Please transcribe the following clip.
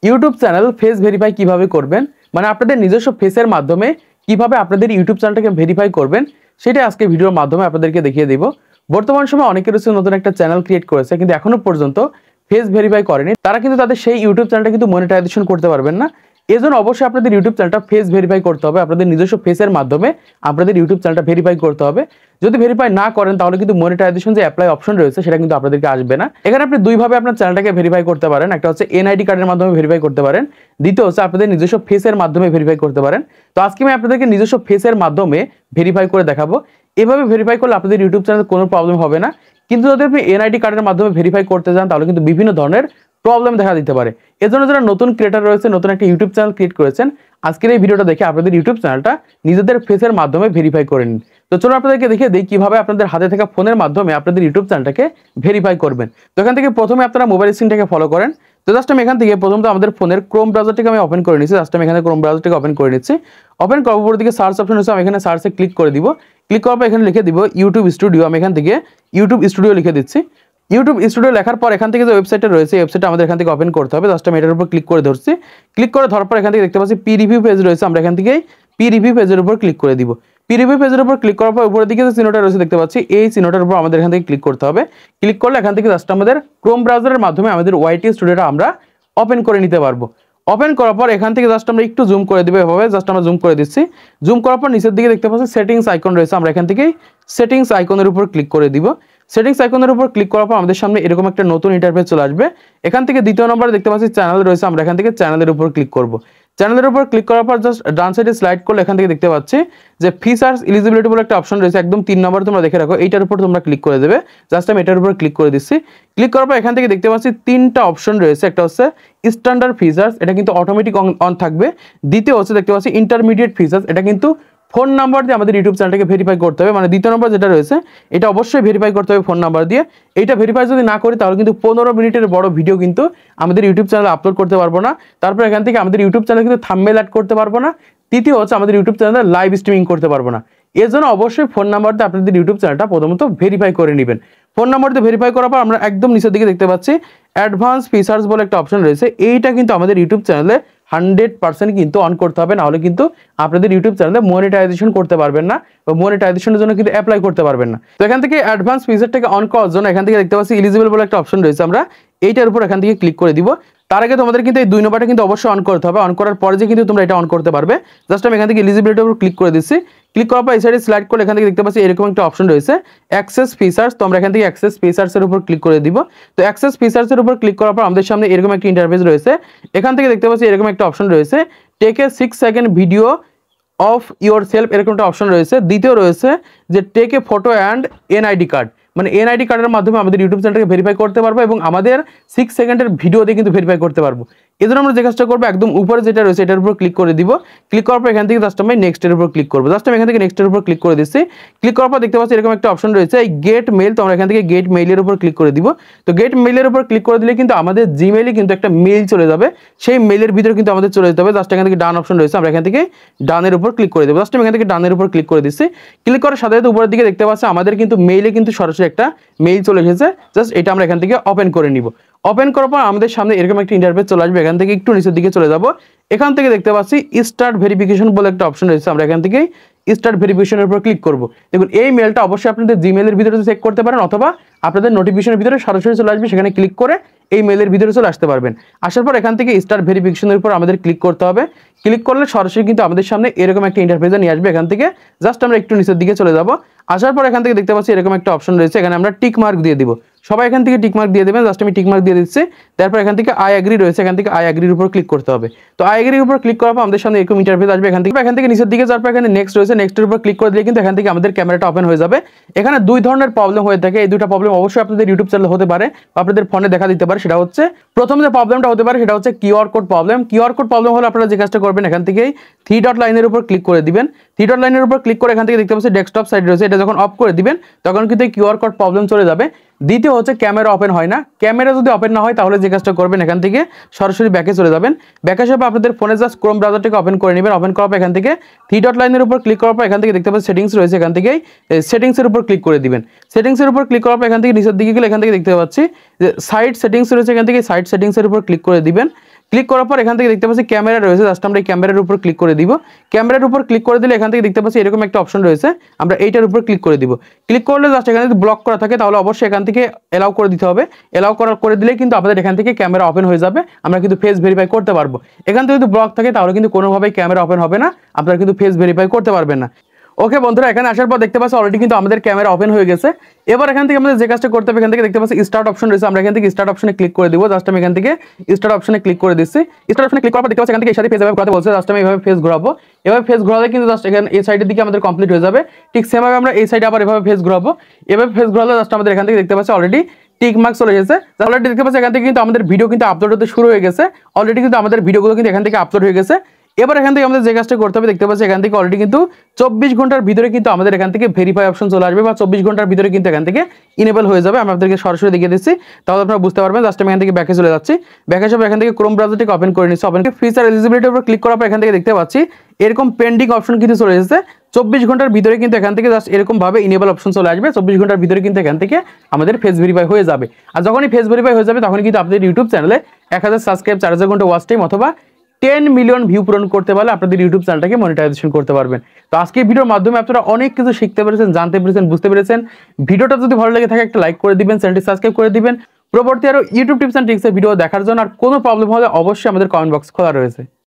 YouTube channel face verify কিভাবে করবেন, মানে আপনাদের নিজস্ব ফেসের মাধ্যমে কিভাবে আপনাদের ইউটিউব চ্যানেলটাকে ভেরিফাই করবেন সেটা আজকে ভিডিওর মাধ্যমে আপনাদেরকে দেখিয়ে দেব। বর্তমান সময়ে অনেকের হচ্ছে নতুন একটা চ্যানেল ক্রিয়েট করেছে কিন্তু এখনো পর্যন্ত ফেস ভেরিফাই করেনি, তারা কিন্তু তাদের সেই ইউটিউব চ্যানেলটা কিন্তু মনিটাইজেশন করতে পারবেন না। এজন্য অবশ্যই আপনাদের ইউটিউব চ্যানেলটা ফেস ভেরিফাই করতে হবে, আপনাদের নিজস্ব ফেসের মাধ্যমে আপনাদের ইউটিউব চ্যানেলটা ভেরিফাই করতে হবে। যদি ভেরিফাই না করেন তাহলে কিন্তু মনিটাইজেশন যে অ্যাপ্লাই অপশন রয়েছে সেটা কিন্তু আপনাদেরকে আসবে না। এখানে আপনি দুইভাবে আপনার চ্যানেলটাকে ভেরিফাই করতে পারেন, একটা হচ্ছে এনআইডি কার্ডের মাধ্যমে ভেরিফাই করতে পারেন, দ্বিতীয় হচ্ছে আপনাদের নিজস্ব ফেসের মাধ্যমে ভেরিফাই করতে পারেন। তো আজকে আমি আপনাদেরকে নিজস্ব ফেসের মাধ্যমে ভেরিফাই করে দেখাবো। এভাবে ভেরিফাই করলে আপনাদের ইউটিউব চ্যানেলে কোনো প্রবলেম হবে না, কিন্তু যদি আপনি এনআইডি কার্ডের মাধ্যমে ভেরিফাই করতে যান তাহলে কিন্তু বিভিন্ন ধরনের প্রবলেম দেখা দিতে পারে। এজন্য যারা নতুন ক্রিয়েটার রয়েছে, নতুন একটা ইউটিউব চ্যানেল ক্রিয়েট করেছেন, আজকের এই ভিডিওটা দেখে আপনাদের ইউটিউব চ্যানেলটা নিজেদের ফেসের মাধ্যমে ভেরিফাই করে নিন। তো চলো আপনাদেরকে দেখিয়ে দিই কিভাবে আপনাদের হাতে থাকা ফোনের মাধ্যমে আপনাদের ইউটিউব চ্যানেলটাকে ভেরিফাই করবেন। তো এখান থেকে প্রথমে আপনারা মোবাইল স্ক্রিনটাকে ফলো করেন। তো জাস্ট আমি এখান থেকে প্রথমত আমাদের ফোনের ক্রোম ব্রাউজারটাকে আমি ওপেন করে নিচ্ছি। জাস্ট আমি এখানে ক্রোম ব্রাউজারটাকে ওপেন করে নিচ্ছি। ওপেন করার পর দিকে সার্চ অপশন আছে, আমি এখানে সার্চে ক্লিক করে দিব। ক্লিক করার পর এখানে লিখে দিব ইউটিউব স্টুডিও। আমি এখান থেকে ইউটিউব স্টুডিও লিখে দিচ্ছি। ইউটিউব স্টুডিও লেখার পর এখান থেকে যে ওয়েবসাইটটা রয়েছে এই ওয়েবসাইটটা আমাদের এখান থেকে ওপেন করতে হবে। জাস্ট আমি এটার উপর ক্লিক করে ধরছি। ক্লিক করে ধরার পর এখান থেকে দেখতে পাচ্ছি পি রিভিউ পেজ রয়েছে, আমরা এখান থেকে পি রিভিউ পেজের উপর ক্লিক করে দিব। পি রিভিউ পেজের উপর ক্লিক করার পর উপরের দিকে যে চিহ্নটা রয়েছে দেখতে পাচ্ছি, এই চিহ্নটার উপর আমাদের এখান থেকে ক্লিক করতে হবে। ক্লিক করলে এখান থেকে জাস্ট আমাদের ক্রোম ব্রাউজারের মাধ্যমে আমাদের ওয়াইটি স্টুডিওটা আমরা ওপেন করে নিতে পারবো। ওপেন করার পর এখান থেকে জাস্ট আমরা একটু জুম করে দিব, এভাবে জাস্ট আমরা জুম করে দিচ্ছি। জুম করার পর নিচের দিকে দেখতে পাচ্ছি সেটিংস আইকন রয়েছে, আমরা এখান থেকে সেটিংস আইকনের উপর ক্লিক করে দিব। সেটিংস আইকনের উপর ক্লিক করার পর আমাদের সামনে এরকম একটা নতুন ইন্টারফেস চলে আসবে। এখান থেকে দ্বিতীয় নম্বরে দেখতে পাচ্ছি চ্যানেল রয়েছে, আমরা এখান থেকে চ্যানেলের উপর ক্লিক করব। চ্যানেলের উপর ক্লিক করার পর জাস্ট ডান সাইডে স্লাইড করলে এখান থেকে দেখতে পাচ্ছি যে ফিচার্স এলিজিবিলিটি বলে একটা অপশন রয়েছে, একদম 3 নম্বরে তোমরা দেখে রাখো, এইটার উপর তোমরা ক্লিক করে দেবে। জাস্ট আমি এটার উপর ক্লিক করে দিচ্ছি। ক্লিক করার পর এখান থেকে দেখতে পাচ্ছি 3টা অপশন রয়েছে, একটা হচ্ছে স্ট্যান্ডার্ড ফিচার্স, এটা কিন্তু অটোমেটিক অন থাকবে। দ্বিতীয় হচ্ছে দেখতে পাচ্ছি ইন্টারমিডিয়েট ফিচার্স, এটা কিন্তু ফোন নাম্বার দিয়ে আমাদের ইউটিউব চ্যানেলটাকে ভেরিফাই করতে হবে, মানে দ্বিতীয় নম্বর যেটা রয়েছে এটা অবশ্যই ভেরিফাই করতে হবে ফোন নাম্বার দিয়ে। এইটা ভেরিফাই যদি না করি তাহলে কিন্তু 15 মিনিটের বড় ভিডিও কিন্তু আমাদের ইউটিউব চ্যানেলে আপলোড করতে পারবো না। তারপর এখান থেকে আমাদের ইউটিউব চ্যানেলে কিন্তু থাম্বনেল অ্যাড করতে পারবো না। তৃতীয় হচ্ছে আমাদের ইউটিউব চ্যানেলে লাইভ স্ট্রিমিং করতে পারবো না। এর জন্য অবশ্যই ফোন নাম্বার দিয়ে আপনাদের ইউটিউব চ্যানেলটা প্রথমত ভেরিফাই করে নেবেন। ফোন নাম্বার দিয়ে ভেরিফাই করার পর আমরা একদম নিচের দিকে দেখতে পাচ্ছি অ্যাডভান্স ফিচার্স বলে একটা অপশন রয়েছে, এইটা কিন্তু আমাদের ইউটিউব চ্যানেলে 100% কিন্তু অন করতে হবে, নাহলে কিন্তু আপনাদের ইউটিউব চ্যানেলে মনিটাইজেশন করতে পারবেন না বা মনিটাইজেশনের জন্য কিন্তু অ্যাপ্লাই করতে পারবেন না। তো এখান থেকে অ্যাডভান্স ফিচারটাকে অন করার জন্য এখান থেকে দেখতে পাচ্ছি এলিজিবল বলে একটা অপশন রয়েছে, আমরা এইটার উপর এখান থেকে ক্লিক করে দিব। তার আগে তোমাদের কিন্তু এই 2 নম্বরটা কিন্তু অবশ্যই অন করতে হবে, অন করার পরে যে কিন্তু তোমরা এটা অন করতে পারবে। জাস্ট আমি এখান থেকে এলিজিবিলিটির উপর ক্লিক করে দিচ্ছি। ক্লিক করার পর এই সাইডে স্লাইড করে এখান থেকে দেখতে পাচ্ছি এরকম একটা অপশন রয়েছে অ্যাক্সেস ফিচার্স, তো আমরা এখান থেকে অ্যাক্সেস ফিচার্সের উপর ক্লিক করে দিব। তো অ্যাক্সেস ফিচার্সের উপর ক্লিক করার পর আমাদের সামনে এরকম একটা ইন্টারফেস রয়েছে। এখান থেকে দেখতে পাচ্ছি এরকম একটা অপশন রয়েছে take a 6 second video of yourself, এরকম একটা অপশন রয়েছে। দ্বিতীয় রয়েছে যে take a photo and NID card, মানে এনআইডি কার্ডের মাধ্যমে আমাদের ইউটিউব চ্যানেলটাকে ভেরিফাই করতে পারবো এবং আমাদের 6 সেকেন্ডের ভিডিও দিয়ে কিন্তু ভেরিফাই করতে পারবো। এজন্য আমরা যে কাজটা করবো একদম উপরে যেটা রয়েছে এটার উপর ক্লিক করে দিব। ক্লিক করার পর এখান থেকে জাস্ট আমি নেক্সটের উপর ক্লিক করবো। জাস্ট আমি এখান থেকে নেক্সটের উপর ক্লিক করে দিচ্ছি। ক্লিক করার পর দেখতে পাচ্ছি এরকম একটা অপশন রয়েছে এই গেট মেইল, তো আমরা এখান থেকে গেট মেইলের উপর ক্লিক করে দিব। তো গেট মেইলের উপর ক্লিক করে দিলে কিন্তু আমাদের জিমেইলে কিন্তু একটা মেইল চলে যাবে, সেই মেইলের ভিতরে কিন্তু আমাদের চলে যেতে হবে। জাস্ট এখান থেকে ডান অপশন রয়েছে, আমরা এখান থেকে ডানের উপর ক্লিক করে দেবো। জাস্ট আমি এখান থেকে ডানের উপর ক্লিক করে দিচ্ছি। ক্লিক করার সাথে সাথে উপরের দিকে দেখতে পাচ্ছি আমাদের কিন্তু মেইলে কিন্তু সরাসরি একটা মেইল চলে এসেছে। জাস্ট এটা আমরা এখান থেকে ওপেন করে নিব। ওপেন করার পর আমাদের সামনে এরকম একটা ইন্টারফেস চলে আসবে। এখান থেকে একটু নিচের দিকে চলে যাব। এখান থেকে দেখতে পাচ্ছি স্টার্ট ভেরিফিকেশন বলে একটা অপশন রয়েছে, আমরা এখান থেকে স্টার্ট ভেরিফিকেশনের উপর ক্লিক করব। দেখুন এই মেলটা অবশ্যই আপনাদের জিমেইলের ভিতরে চেক করতে পারেন অথবা আপনাদের নোটিফিকেশনের ভিতরে সরাসরি চলে আসবে, সেখানে ক্লিক করে এই মেলের ভিতরে চলে আসতে পারবেন। আসার পর এখান থেকে স্টার্ট ভেরিফিকেশনের উপর আমাদের ক্লিক করতে হবে। ক্লিক করলে সরাসরি কিন্তু আমাদের সামনে এরকম একটা ইন্টারফেসে নিয়ে আসবে। এখান থেকে জাস্ট আমরা একটু নিচের দিকে চলে যাব। আসার পর এখান থেকে দেখতে পাচ্ছি এরকম একটা অপশন রয়েছে, এখানে আমরা টিক মার্ক দিয়ে দিব। সবাই এখান থেকে টিক মার্ক দিয়ে দেবেন। জাস্ট আমি টিক মার্ক দিয়ে দিচ্ছি। তারপর এখান থেকে আই এগ্রি রয়েছে, এখান থেকে আই এগ্রির উপর ক্লিক করতে হবে। তো আই এগ্রির উপর ক্লিক করার পর আমাদের সামনে এরকম ইন্টারফেস আসবে। এখান থেকে নিচের দিকে যাওয়ার পর এখানে নেক্সট রয়েছে, নেক্সটের উপর ক্লিক করে দিলে কিন্তু এখান থেকে আমাদের ক্যামেরাটা ওপেন হয়ে যাবে। এখানে 2 ধরনের প্রবলেম হয়ে থাকে, এই 2টা প্রবলেম অবশ্যই আপনাদের ইউটিউব চ্যানেলে হতে পারে বা আপনাদের ফোনে দেখা দিতে পারে। সেটা হচ্ছে প্রথম যে প্রবলেমটা হতে পারে সেটা হচ্ছে QR code problem. QR code problem হলে আপনারা যে কাজটা করবেন এখান থেকে 3 ডট লাইনের উপর ক্লিক করে দিবেন। 3 ডট লাইনের উপর ক্লিক করে এখান থেকে দেখতে পাচ্ছি ডেস্কটপ সাইড রয়েছে, এটা যখন অফ করে দিবেন তখন কিন্তু এই কিউআর কোড প্রবলেম চলে যাবে। দ্বিতীয় হচ্ছে ক্যামেরা ওপেন হয় না। ক্যামেরা যদি ওপেন না হয় তাহলে যে কাজটা করবেন এখান থেকে সরাসরি ব্যাকে চলে যাবেন। ব্যাকে এসে আপনাদের ফোনে জাস্ট ক্রোম ব্রাউজারটাকে ওপেন করে নেবেন। ওপেন করার পর এখান থেকে 3 ডট লাইনের উপর ক্লিক করার পর এখান থেকে দেখতে পাচ্ছেন সেটিংস রয়েছে, এখান থেকে সেটিংসের উপর ক্লিক করে দিবেন। সেটিংসের উপর ক্লিক করার পর এখান থেকে নিচের দিকে গেলে এখান থেকে দেখতে পাচ্ছি যে সাইট সেটিংস রয়েছে, এখান থেকে সাইট সেটিংসের উপর ক্লিক করে দিবেন। ক্লিক করার পর এখান থেকে দেখতে পাচ্ছি ক্যামেরা রয়েছে, জাস্ট আমরা এই ক্যামেরার উপর ক্লিক করে দিব। ক্যামেরার উপর ক্লিক করে দিলে এখান থেকে দেখতে পাচ্ছি এরকম একটা অপশন রয়েছে, আমরা এইটার উপর ক্লিক করে দিব। ক্লিক করলে জাস্ট এখানে যদি ব্লক করা থাকে তাহলে অবশ্যই এখান থেকে এলাও করে দিতে হবে। এলাও করে দিলে কিন্তু আমাদের এখান থেকে ক্যামেরা ওপেন হয়ে যাবে, আমরা কিন্তু ফেস ভেরিফাই করতে পারবো। এখান থেকে যদি ব্লক থাকে তাহলে কিন্তু কোনোভাবেই ক্যামেরা ওপেন হবে না, আপনারা কিন্তু ফেস ভেরিফাই করতে পারবেন না। ওকে বন্ধুরা, এখানে আসার পর দেখতে পাচ্ছি অলরেডি কিন্তু আমাদের ক্যামেরা ওপেন হয়ে গেছে। এবার এখান থেকে আমাদের যে কাজটা করতে হবে, এখান থেকে দেখতে পাচ্ছি স্টার্ট অপশন রয়েছে, আমরা এখান থেকে স্টার্ট অপশনে ক্লিক করে দিব। জাস্ট আমি এখান থেকে স্টার্ট অপশনে ক্লিক করে দিচ্ছি। স্টার্ট অপশনে ক্লিক করার পর দেখতে পাচ্ছি এখান থেকে এই সাথে ফেস এভাবে ঘোরাতে বলছে, জাস্ট আমি এভাবে ফেস ঘোরাবো। এভাবে ফেস ঘোরালে কিন্তু জাস্ট এখানে এই সাইডের দিকে আমাদের কমপ্লিট হয়ে যাবে। ঠিক সেমভাবে আমরা এই সাইডে আবার এভাবে ফেস ঘোরাবো। এভাবে ফেস ঘোরালে জাস্ট আমাদের এখান থেকে দেখতে পাচ্ছি অলরেডি টিক মার্ক চলে এসেছে। অলরেডি দেখতে পাচ্ছি এখান থেকে কিন্তু আমাদের ভিডিও কিন্তু আপলোড হতে শুরু হয়ে গেছে। অলরেডি কিন্তু আমাদের ভিডিওগুলো কিন্তু এখান থেকে আপলোড হয়ে গেছে। এবার এখান থেকে আমাদের যে কাজটা করতে হবে, দেখতে পাচ্ছি এখান থেকে অলরেডি কিন্তু 24 ঘন্টার ভিতরে কিন্তু আমাদের এখান থেকে ভেরিফাই অপশন চলে আসবে, বা 24 ঘন্টার ভিতরে কিন্তু এখান থেকে ইনেবল হয়ে যাবে। আমি আপনাদেরকে সরাসরি দেখিয়ে দিচ্ছি, তাহলে আপনারা বুঝতে পারবেন। জাস্ট আমি এখান থেকে ব্যাকে চলে যাচ্ছি। ব্যাকে সব এখান থেকে ক্রোম ব্রাউজারটিকে ওপেন করে নিচ্ছি। ওপেন করে ফিচার এলিজিবিলিটির উপর ক্লিক করার পর এখান থেকে দেখতে পাচ্ছি এরকম পেন্ডিং অপশন কিন্তু চলে এসেছে। 24 ঘন্টার ভিতরে কিন্তু এখান থেকে জাস্ট এরকম ভাবে ইনেবল অপশন চলে আসবে। 24 ঘন্টার ভিতরে কিন্তু এখান থেকে আমাদের ফেস ভেরিফাই হয়ে যাবে। আর যখনই ফেস ভেরিফাই হয়ে যাবে তখন কিন্তু আপনাদের ইউটিউব চ্যানেলে 1000 সাবস্ক্রাইব, 4000 ঘন্টা ওয়াচ টাইম অথবা 10 মিলিয়ন ভিউ পূরণ করতে পারলে আপনাদের ইউটিউব চ্যানেলটাকে মনিটাইজেশন করতে পারবেন। তো আজকে ভিডিওর মাধ্যমে আপনারা অনেক কিছু শিখতে পেরেছেন, জানতে পেরেছেন, বুঝতে পেরেছেন। ভিডিওটা যদি ভালো লেগে থাকে একটা লাইক করে দিবেন, চ্যানেলটি সাবস্ক্রাইব করে দিবেন। পরবর্তী আরো ইউটিউব টিপস এন্ড ট্রিক্সের ভিডিও দেখার জন্য আর কোনো প্রবলেম হলে অবশ্যই আমাদের কমেন্ট বক্স খোলা রয়েছে।